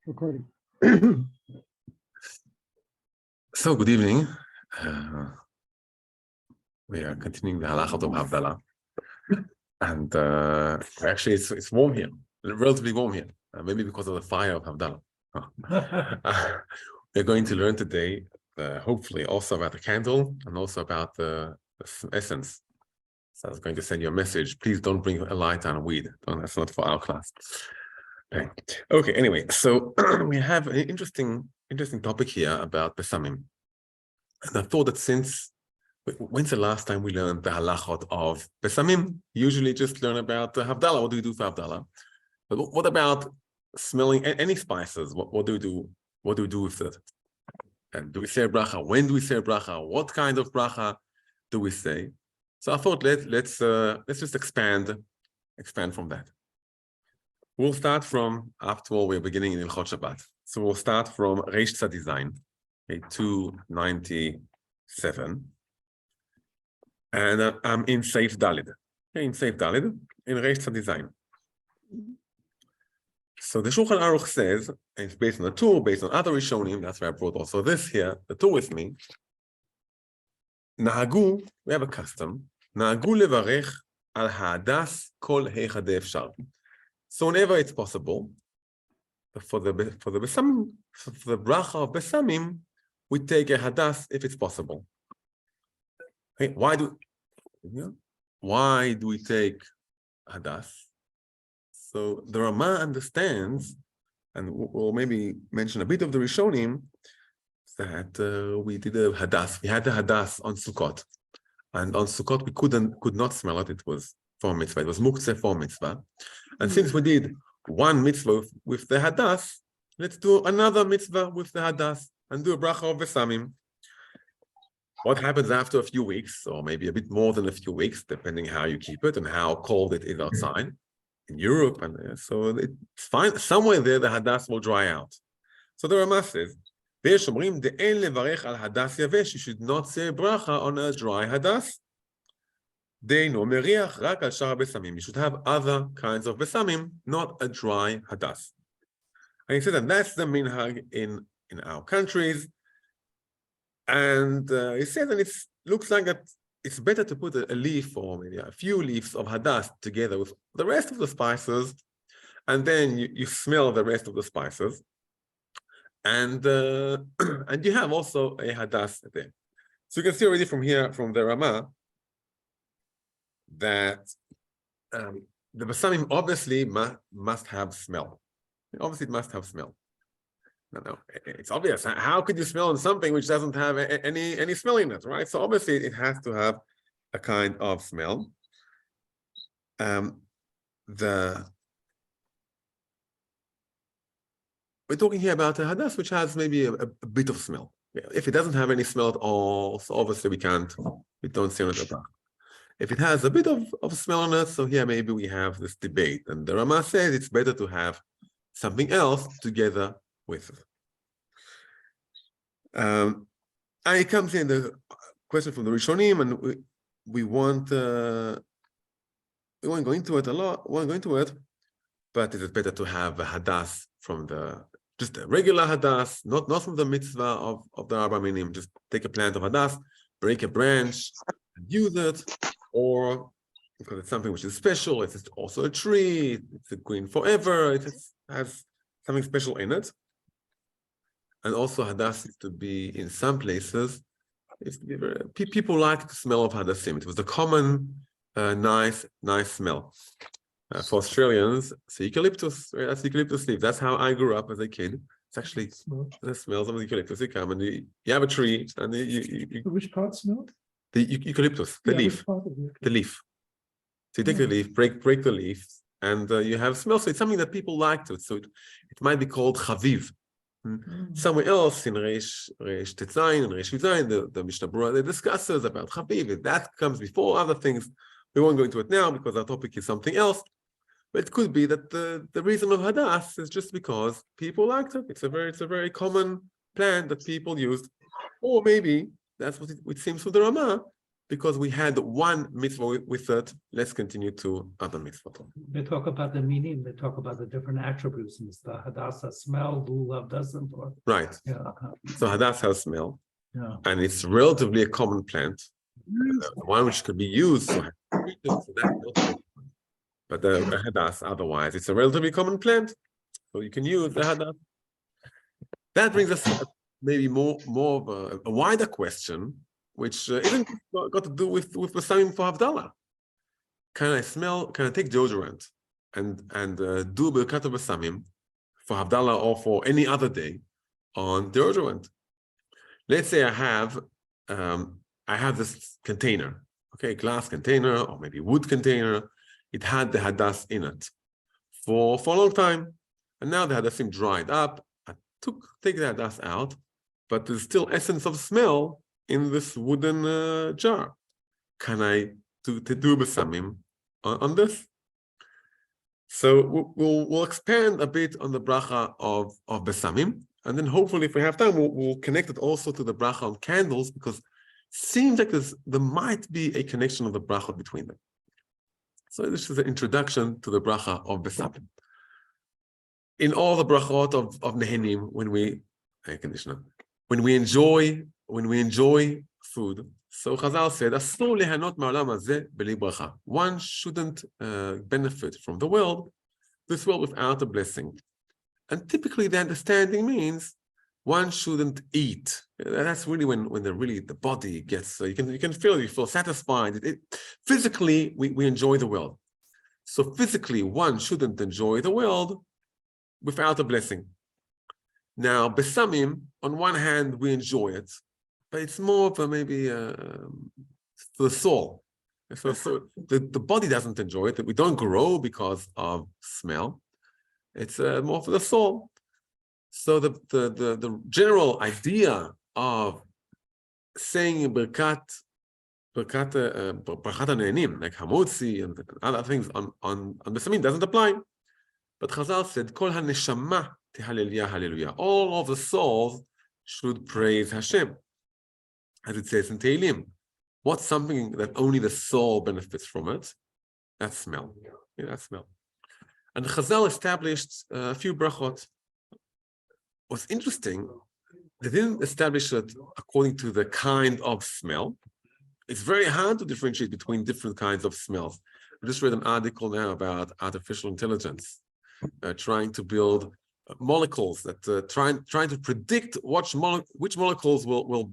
Recording. So, good evening. We are continuing the Halachot of Havdala. And actually, it's warm here, relatively warm here, maybe because of the fire of Havdala. We're going to learn today, hopefully, also about the candle and also about the essence. So I was going to send you a message. Please don't bring a light and a weed. That's not for our class. Okay, anyway, so we have an interesting topic here about Besamim. And I thought that when's the last time we learned the Halachot of Besamim? Usually just learn about the Havdala. What do we do for Havdala? But what about smelling any spices? What do we do? What do we do with it? And do we say a bracha? When do we say a bracha? What kind of bracha do we say? So I thought let's just expand from that. We'll start from, after all, we're beginning in Ilchot Shabbat. So we'll start from Reish Tzadi Zayin, 297. And I'm in Seif Dalid. In Seif Dalid, in Reish Tzadi Zayin. So the Shulchan Aruch says, and it's based on the Tur, based on other Rishonim, that's why I brought also this here, the Tur with me. Nahagu, we have a custom, Nahagu levarech al ha'adas kol heichadeh efshar. So whenever it's possible, for the Besamim, for the bracha of Besamim, we take a hadas if it's possible. Okay, why do we take hadas? So the Rama understands, and we'll maybe mention a bit of the Rishonim, that we did a hadas. We had the hadas on Sukkot, and on Sukkot we could not smell it. It was for mitzvah. It was muktzeh for mitzvah. And since we did one mitzvah with the hadas, let's do another mitzvah with the hadas and do a bracha of Besamim. What happens after a few weeks, or maybe a bit more than a few weeks, depending how you keep it and how cold it is outside in Europe, and so it's fine. Somewhere there, the hadas will dry out. So the Rama says, you should not say bracha on a dry hadas. You should have other kinds of besamim, not a dry hadas. And he said that that's the minhag in our countries. And he said that it looks like that it's better to put a leaf or maybe a few leaves of hadas together with the rest of the spices, and then you smell the rest of the spices, and and you have also a hadas there. So you can see already from here, from the Rama, that the Besamim obviously must have smell. Obviously, it must have smell. No, it's obvious. How could you smell on something which doesn't have any smell in it, right? So obviously, it has to have a kind of smell. We're talking here about a hadas which has maybe a bit of smell. If it doesn't have any smell at all, so obviously we don't see it at all. If it has a bit of smell on it, so here maybe we have this debate. And the Rama says it's better to have something else together with it. And it comes in the question from the Rishonim, and we won't go into it a lot, but it is better to have a hadas from just a regular hadas, not from the mitzvah of the Arba Minim. Just take a plant of hadas, break a branch, and use it, or because it's something which is special, it's also a tree, it's a green forever, it has something special in it. And also hadas is to be in some places. People like the smell of hadasim. It was a common, nice smell. For Australians, it's eucalyptus. Right? That's eucalyptus leaf. That's how I grew up as a kid. It's actually the smells of the eucalyptus. You come and you have a tree, and Which part smell? The eucalyptus, the leaf, the leaf. So you take the leaf, break the leaf, and you have smell. So it's something that people like to it. So it might be called chaviv. Somewhere else in Reish Tetzayin and Reish Vizayin, the Mishnah Berurah discusses about chaviv. That comes before other things. We won't go into it now because our topic is something else. But it could be that the reason of hadas is just because people liked it. It's a very common plant that people used, or maybe that's what it seems from the Rama, because we had one mitzvah with it, let's continue to other mitzvot. They talk about the meaning, they talk about the different attributes, and it's the Hadassah smell, lulav doesn't, or, Right. yeah. So hadass has smell, Yeah. and it's relatively a common plant, one which could be used for but the hadass otherwise, it's a relatively common plant, so you can use the hadass. That brings us maybe more of a wider question, which isn't got to do with Besamim for Havdala. Can I take deodorant and do Birkat Besamim for Havdala or for any other day on deodorant? Let's say I have this container, okay, glass container or maybe wood container. It had the hadass in it for a long time, and now the hadassim dried up. I take the hadass out, but there's still essence of smell in this wooden jar. Can I do besamim on this? So we'll expand a bit on the bracha of besamim, and then hopefully, if we have time, we'll connect it also to the bracha on candles, because it seems like there might be a connection of the bracha between them. So this is an introduction to the bracha of besamim. In all the brachot of Nehenim, when we enjoy food, so Chazal said, "Asur lehanot ma'olam hazeh beli bracha." One shouldn't benefit from this world without a blessing. And typically, the understanding means one shouldn't eat. That's really when the body gets. You feel satisfied. Physically, we enjoy the world. So physically, one shouldn't enjoy the world without a blessing. Now, besamim, on one hand, we enjoy it, but it's more of maybe for the soul. So the body doesn't enjoy it. We don't grow because of smell. It's more for the soul. So the general idea of saying Birkat Nehenim, like Hamotzi and other things on Besamin doesn't apply. But Chazal said, Kol haneshama tehallel hallelujah. All of the souls should praise Hashem, as it says in Tehillim. What's something that only the soul benefits from it? That's smell. Yeah, that's smell. And Chazal established a few brachot. What's interesting, they didn't establish it according to the kind of smell. It's very hard to differentiate between different kinds of smells. I just read an article now about artificial intelligence, trying to build molecules that trying to predict which molecules will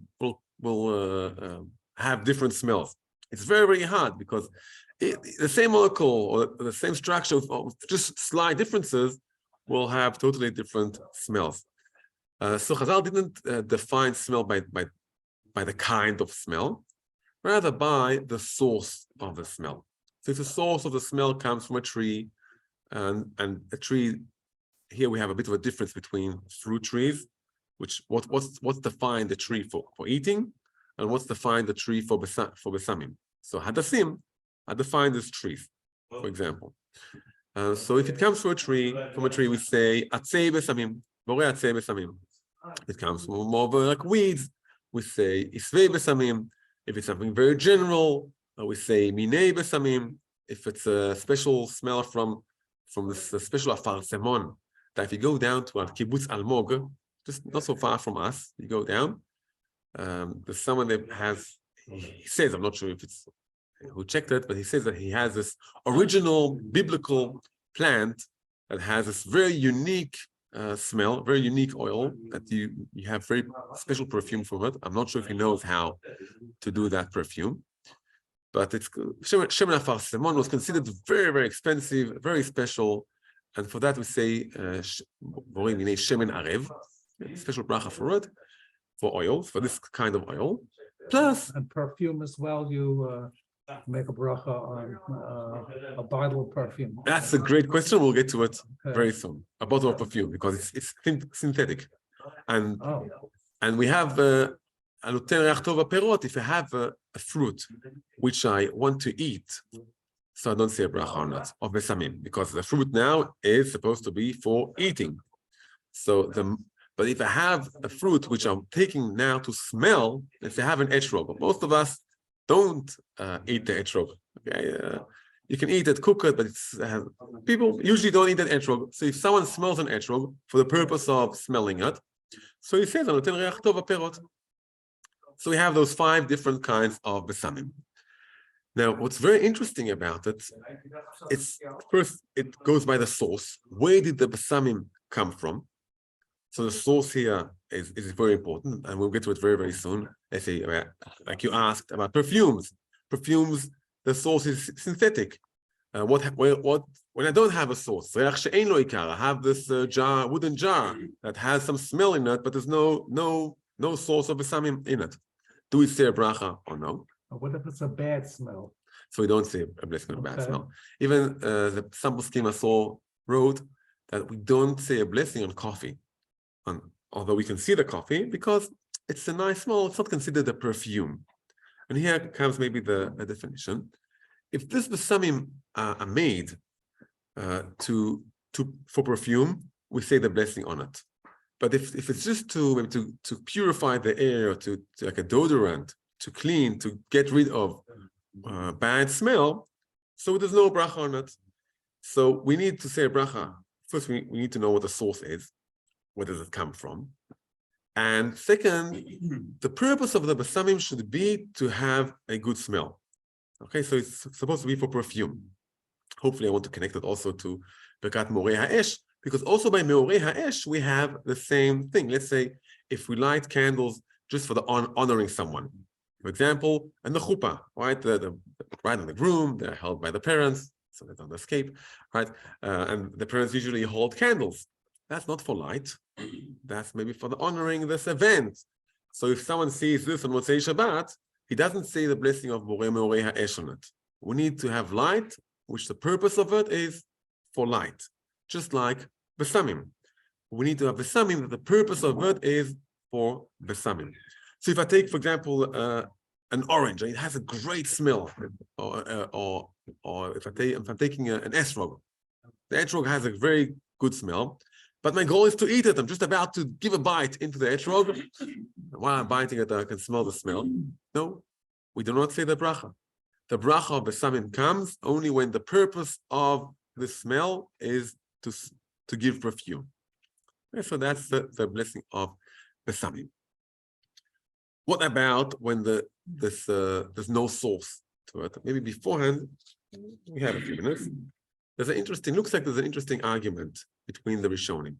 have different smells. It's very, very hard because the same molecule or the same structure of just slight differences will have totally different smells. So Chazal didn't define smell by the kind of smell, rather by the source of the smell. So if the source of the smell comes from a tree, and a tree, here we have a bit of a difference between fruit trees, which what's defined the tree for eating, and what's defined the tree for besamim. So hadassim are defined as trees, for example. So if it comes from a tree, we say atzei besamim, borei atzei besamim. It comes from more like weeds, we say isvei besamim. If it's something very general, we say minei besamim. If it's a special smell from this special afarsemon, that if you go down to our kibbutz Almog, just not so far from us, you go down, there's someone that he says, I'm not sure if it's who checked it, but he says that he has this original biblical plant that has this very unique smell, very unique oil, that you have very special perfume from it. I'm not sure if he knows how to do that perfume, but it's Shemen Afarsemon was considered very, very expensive, very special, and for that we say Shemen Arev, special bracha for it, for oils, for this kind of oil. Plus, and perfume as well. You make a bracha on a bottle of perfume. That's a great question. We'll get to it very soon. A bottle of perfume, because it's synthetic, and we have if I have a fruit which I want to eat, so I don't say a bracha on it of besamim, because the fruit now is supposed to be for eating. But if I have a fruit which I'm taking now to smell, if I have an etrog, most of us don't eat the etrog. Okay, you can eat it, cook it, but people usually don't eat that etrog. So if someone smells an etrog for the purpose of smelling it, so he says, so we have those 5 different kinds of besamim. Now, what's very interesting about it, it's first, it goes by the source. Where did the besamim come from? So the source here is very important, and we'll get to it very, very soon. Let's say, like you asked about perfumes. Perfumes, the source is synthetic. When I don't have a source, I have this wooden jar that has some smell in it, but there's no source of besamim in it. Do we say a bracha or no? What if it's a bad smell? So we don't say a blessing on a bad smell. Even some poskim I saw wrote that we don't say a blessing on coffee, although we can see the coffee because it's a nice smell. It's not considered a perfume. And here comes maybe the definition. If this besamim are made for perfume, we say the blessing on it. But if it's just to purify the air, to like a deodorant, to clean, to get rid of bad smell, so there's no bracha on it. So we need to say a bracha. First, we need to know what the source is. Where does it come from? And second, the purpose of the besamim should be to have a good smell. Okay, so it's supposed to be for perfume. Hopefully, I want to connect it also to Bekat Morei Ha'esh, because also by Morei Ha'esh, we have the same thing. Let's say if we light candles just for the honoring someone. For example, and the chuppah, right? The bride and the groom, they're held by the parents, so they don't escape, right? And the parents usually hold candles. That's not for light. That's maybe for the honoring this event. So if someone sees this on Motzei Shabbat, he doesn't say the blessing of Morei Ha'esh on it. We need to have light, which the purpose of it is for light, just like besamim. We need to have besamim that the purpose of it is for besamim. So if I take, for example, an orange, it has a great smell, or if I'm taking an esrog, the esrog has a very good smell, but my goal is to eat it. I'm just about to give a bite into the etrog. While I'm biting it, I can smell the smell. No, we do not say the bracha. The bracha of besamim comes only when the purpose of the smell is to give perfume. Okay, so that's the blessing of besamim. What about when there's no source to it? Maybe beforehand, we have a few minutes. Looks like there's an interesting argument between the Rishonim.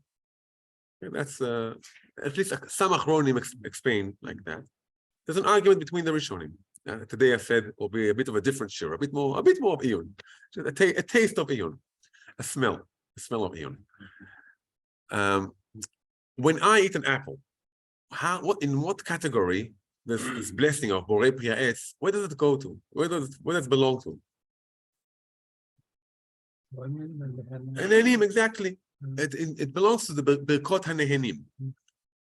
Okay, that's at least some Achronim explain like that. There's an argument between the Rishonim. Today I said will be a bit of a different share, a bit more of Iyun, a taste of Iyun, a smell of Iyun. When I eat an apple, in what category this blessing of Borei Pri Ha'etz, where does it go to? Where does it belong to? Nehenim, exactly. It belongs to the Birkot HaNehenim.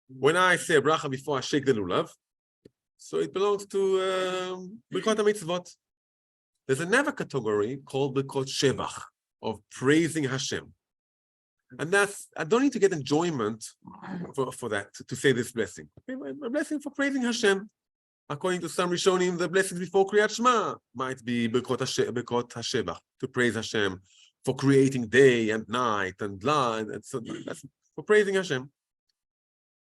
When I say a bracha before I shake the lulav, so it belongs to Birkot HaMitzvot. There's another category called Birkot Shevach, of praising Hashem. And that's, I don't need to get enjoyment for that, to say this blessing. Okay, a blessing for praising Hashem. According to some Rishonim, the blessings before Kriyat Shema might be Birkot HaShevach, to praise Hashem for creating day and night and light. And so that's for praising Hashem.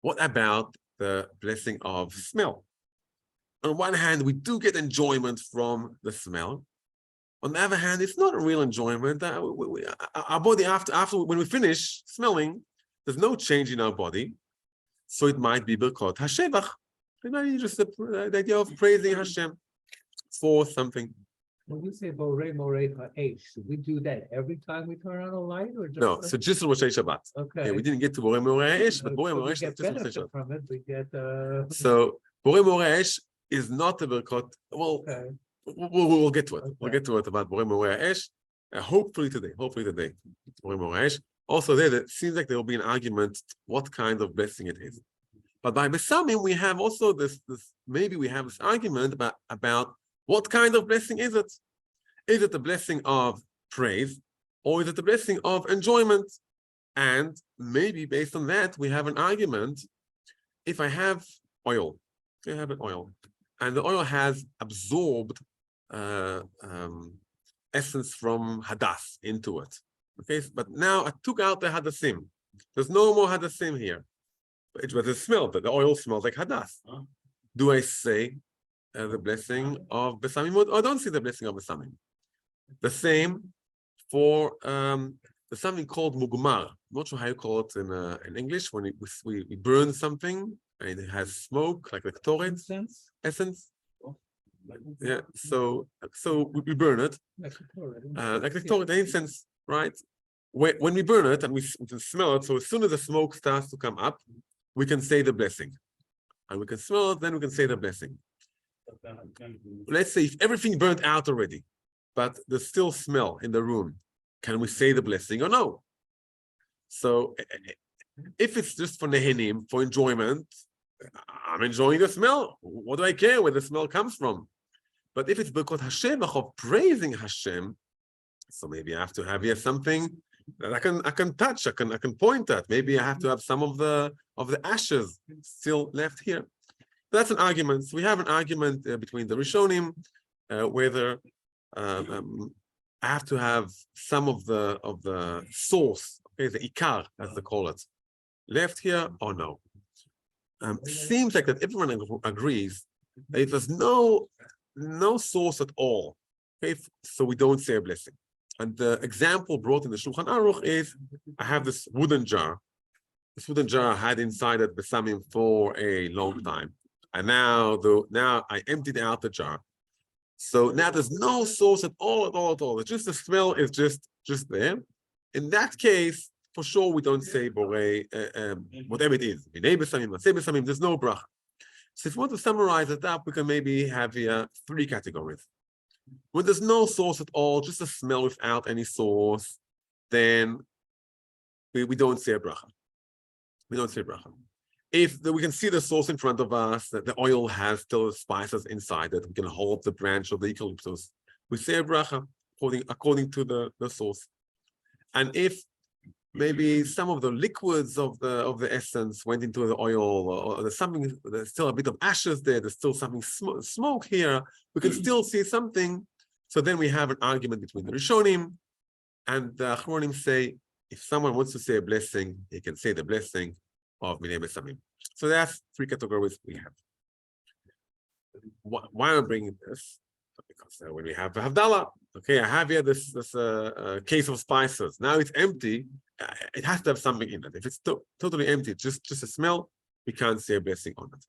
What about the blessing of smell? On one hand, we do get enjoyment from the smell. On the other hand, it's not a real enjoyment. Our body, after when we finish smelling, there's no change in our body. So it might be Birkot HaShevach. It might be just the idea of praising Hashem for something. When you say Morei Ha'esh, should we do that every time we turn on a light, or just no? So just on Motzei Shabbat. Okay. Okay, we didn't get to Morei Ha'esh, but Morei Ha'esh is just on Motzei Shabbat. From it, we get. So Morei Ha'esh is not a Birkot. Well, okay. We'll get to it. Okay. We'll get to it about Morei Ha'esh. Hopefully today. Morei Ha'esh. Also, it seems like there will be an argument what kind of blessing it is. But by Besamim, we have also this maybe we have this argument about what kind of blessing is it? Is it a blessing of praise, or is it a blessing of enjoyment? And maybe based on that, we have an argument. If I have oil, I have an oil, and the oil has absorbed essence from hadass into it. Okay, but now I took out the hadassim. There's no more hadassim here. But the smell, the oil smells like hadass. Do I say the blessing of Besamim, or don't say the blessing of Besamim? The same for there's something called mugmar. I'm not sure how you call it in English, when we burn something and it has smoke, like ktoret essence. Yeah, so we burn it, like the ktoret, the incense, right? When we burn it and we can smell it, so as soon as the smoke starts to come up, we can say the blessing. And we can smell it, then we can say the blessing. Let's say if everything burnt out already, but there's still smell in the room, can we say the blessing or no? So if it's just for nehenim, for enjoyment, I'm enjoying the smell. What do I care where the smell comes from? But if it's because Hashem, of praising Hashem, so maybe I have to have here something that I can touch, I can point at. Maybe I have to have some of the ashes still left here. That's an argument. So we have an argument between the Rishonim, whether I have to have some of the source, okay, the ikar, as they call it, left here or no. Seems like that everyone agrees that if there's no source at all, okay, so we don't say a blessing. And the example brought in the Shulchan Aruch is, I have this wooden jar. This wooden jar I had inside it Besamim for a long time. And now I emptied out the jar. So now there's no source at all. It's just the smell is just there. In that case, for sure we don't say borei, whatever it is. Besamim, there's no bracha. So if you want to summarize it up, we can maybe have here 3 categories. When there's no source at all, just a smell without any source, then we don't say a bracha. We don't say bracha. If we can see the source in front of us, that the oil has still spices inside it, we can hold the branch of the eucalyptus, we say a bracha according to the source. And if maybe some of the liquids of the essence went into the oil, or there's still a bit of ashes there, there's still something smoke here, we can still see something. So then we have an argument between the Rishonim, and the Achronim say, if someone wants to say a blessing, he can say the blessing of Minei Besamim. So that's 3 categories we have. Why am I bringing this? Because when we have Havdala, okay, I have here this case of spices. Now it's empty. It has to have something in it. If it's totally empty, just a smell, we can't say a blessing on it.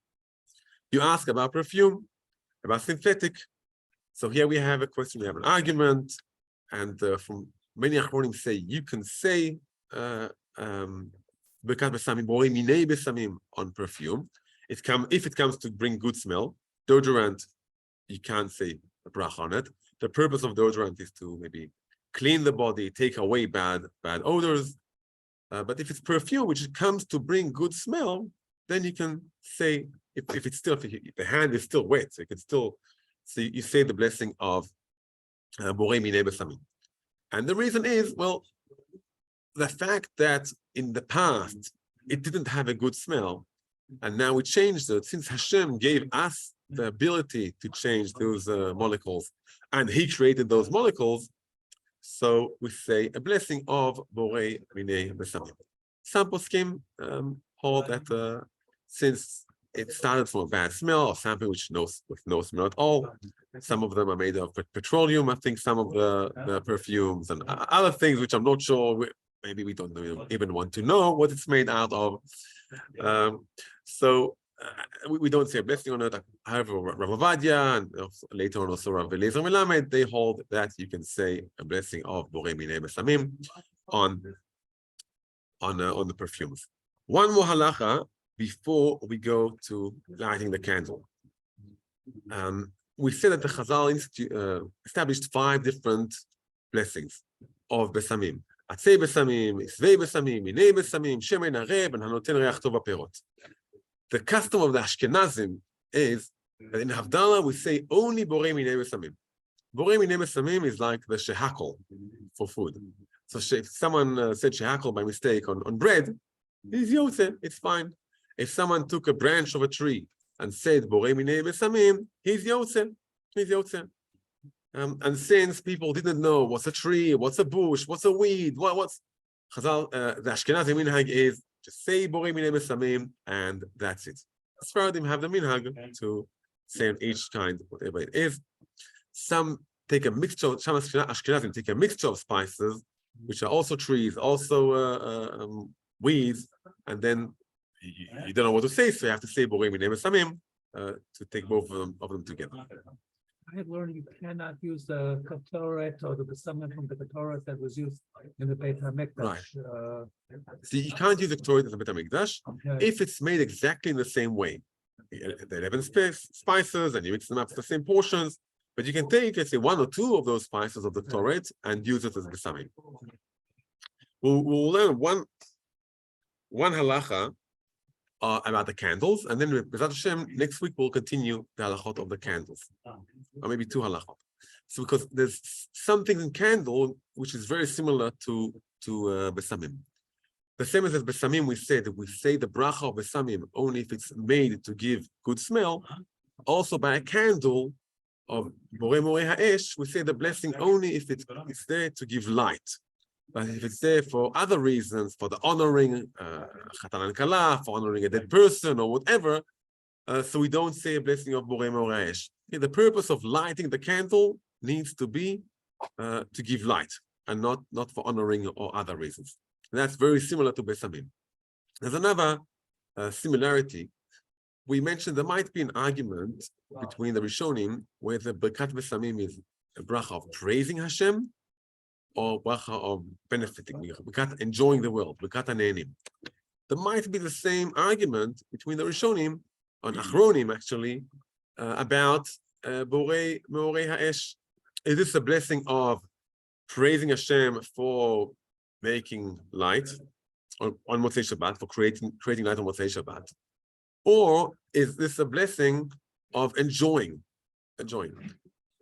You ask about perfume, about synthetic. So here we have a question, we have an argument, and from many Achronim say you can say Birkat Besamim, Borei Minei Besamim on perfume. If it comes to bring good smell. Deodorant, you can't say a bracha on it. The purpose of deodorant is to maybe clean the body, take away bad odors. But if it's perfume, which comes to bring good smell, then you can say, if the hand is still wet, so you can still, so you say the blessing of Borei Minei Besamim. And the reason is, well, the fact that in the past it didn't have a good smell, and now we changed it, since Hashem gave us the ability to change those molecules, and He created those molecules, so we say a blessing of Borei Minei Besamim. Some poskim hold that since it started from a bad smell or something with no smell at all, some of them are made of petroleum. I think some of the perfumes and other things which I'm not sure. Maybe we don't even want to know what it's made out of. So we don't say a blessing on it. However, Rav Ovadia and later on also Rav Eliezer Melamed, they hold that you can say a blessing of Borei Minei Besamim on the perfumes. One more halacha before we go to lighting the candle. We said that the Chazal established 5 different blessings of Besamim. Atzei Besamim, Isvei Besamim, Minei Besamim, Shemen Areb, and Hanoten Reach Tov Perot. The custom of the Ashkenazim is that in Havdala we say only Borei Minei Besamim. Borei Minei Besamim is like the shehakol for food. So if someone said shehakol by mistake on bread, it's yotze, it's fine. If someone took a branch of a tree and said Borei Minei Besamim, he's Yotze. He's Yotze. And since people didn't know what's a tree, what's a bush, what's a weed, what's Chazal, the Ashkenazi minhag is just say Borei Minei Besamim, and that's it. Sfaradim have the minhag to say on each kind, whatever it is. Some take a mixture, some Ashkenazim take a mixture of spices, which are also trees, also weeds, and then you don't know what to say, so you have to say Borei Minei Besamim to take both of them together. I had learned you cannot use the Ketoret or the Besamim from the Ketoret that was used in the Beit HaMikdash. Right. So you can't use the Ketoret in the Beit HaMikdash if it's made exactly in the same way. The 11 spices, and you mix them up to the same portions, but you can take, let's say, one or two of those spices of the Ketoret and use it as Besamim. We'll learn one halacha about the candles, and then B'ezrat Hashem, next week we'll continue the halachot of the candles, or maybe two halachot. So because there's something in candle which is very similar to Besamim. The same as Besamim, we say the bracha of Besamim only if it's made to give good smell. Also by a candle of Borei Morei Ha'esh, we say the blessing only if it's there to give light. But if it's there for other reasons, for the honoring Chatan and Kala, for honoring a dead person or whatever, so we don't say a blessing of Borei Morei Ha'esh. The purpose of lighting the candle needs to be to give light, and not for honoring or other reasons. And that's very similar to Besamim. There's another similarity. We mentioned there might be an argument between the Rishonim whether Birkat Besamim is a bracha of praising Hashem or bracha of benefiting, Birkat enjoying the world, Birkat Hanenim. There might be the same argument between the Rishonim, on Achronim actually, about Borei Morei Ha'esh. Is this a blessing of praising Hashem for making light on Motzei Shabbat, for creating light on Motzei Shabbat? Or is this a blessing of enjoying?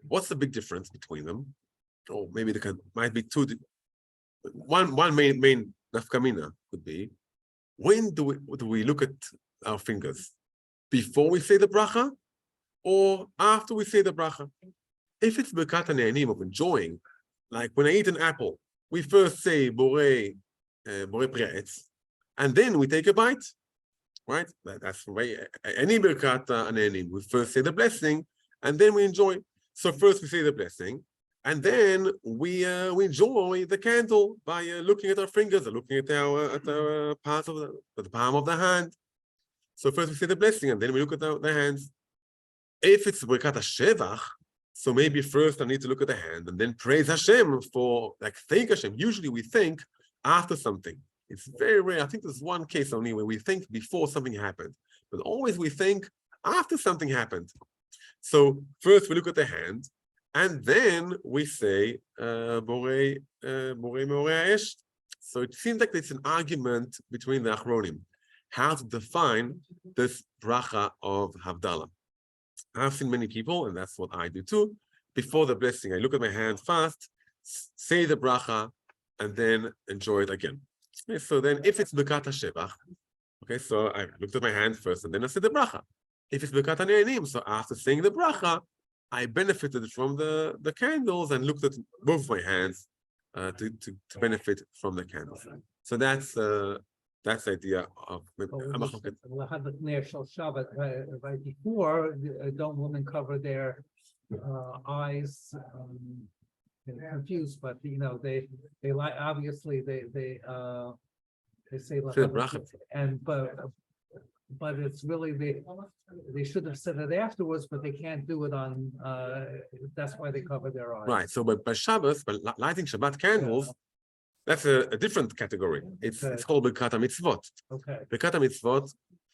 What's the big difference between them? Or maybe there might be two. One main nafkamina could be, when do we look at our fingers? Before we say the bracha, or after we say the bracha? If it's Birkat Hane'anim of enjoying, like when I eat an apple, we first say Borei Pri'etz, and then we take a bite, right? That's the way any Birkat Hane'anim. We first say the blessing, and then we enjoy. So first we say the blessing, and then we enjoy the candle by looking at our fingers, or looking at our parts of the palm of the hand. So first we say the blessing, and then we look at the hands. If it's Birkat HaShevach, so maybe first I need to look at the hand and then praise Hashem for, thank Hashem. Usually we think after something. It's very rare. I think there's one case only where we think before something happened, but always we think after something happened. So first we look at the hand, and then we say Borei Morei Ha'esh. So it seems like it's an argument between the Achronim, how to define this bracha of Havdala. I've seen many people, and that's what I do too. Before the blessing, I look at my hand fast, say the bracha, and then enjoy it again. Okay, so then if it's Birkat HaShevach, okay, so I looked at my hand first, and then I said the bracha. If it's Birkat Hane'anim, so after saying the bracha, I benefited from the candles and looked at both my hands to benefit from the candles. So that's the idea of right before. Don't women cover their eyes? Confused, but they like, obviously they say bracha. and but it's really they should have said it afterwards, but they can't do it on. That's why they cover their eyes. Right. So by Shabbos, by lighting Shabbat candles, that's a different category. It's called Birkat HaMitzvot. Okay. Birkat HaMitzvot,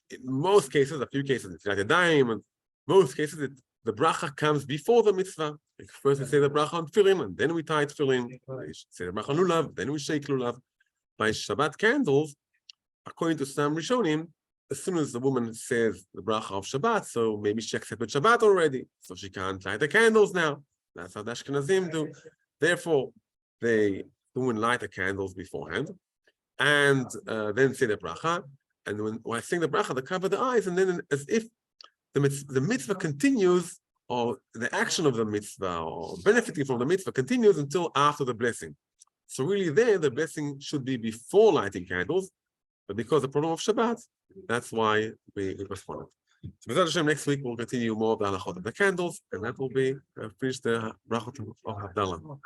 in most cases, a few cases, it's like a dime, and most cases, the bracha comes before the mitzvah. Like first we say the bracha on tefillin, and then we tie tefillin. We say the bracha on lulav, then we shake lulav. By Shabbat candles, according to some Rishonim, as soon as the woman says the bracha of Shabbat, so maybe she accepted Shabbat already, so she can't light the candles now. That's how the Ashkenazim do. Therefore, they women light the candles beforehand, and then say the bracha. And when I sing the bracha, they cover the eyes, and then as if the mitzvah continues, or the action of the mitzvah, or benefiting from the mitzvah continues until after the blessing. So really there, the blessing should be before lighting candles, but because the problem of Shabbat, that's why we postpone it. So B'ezrat Hashem, next week we'll continue more of the halachot of the candles, and that will be finish the brachot of Havdala.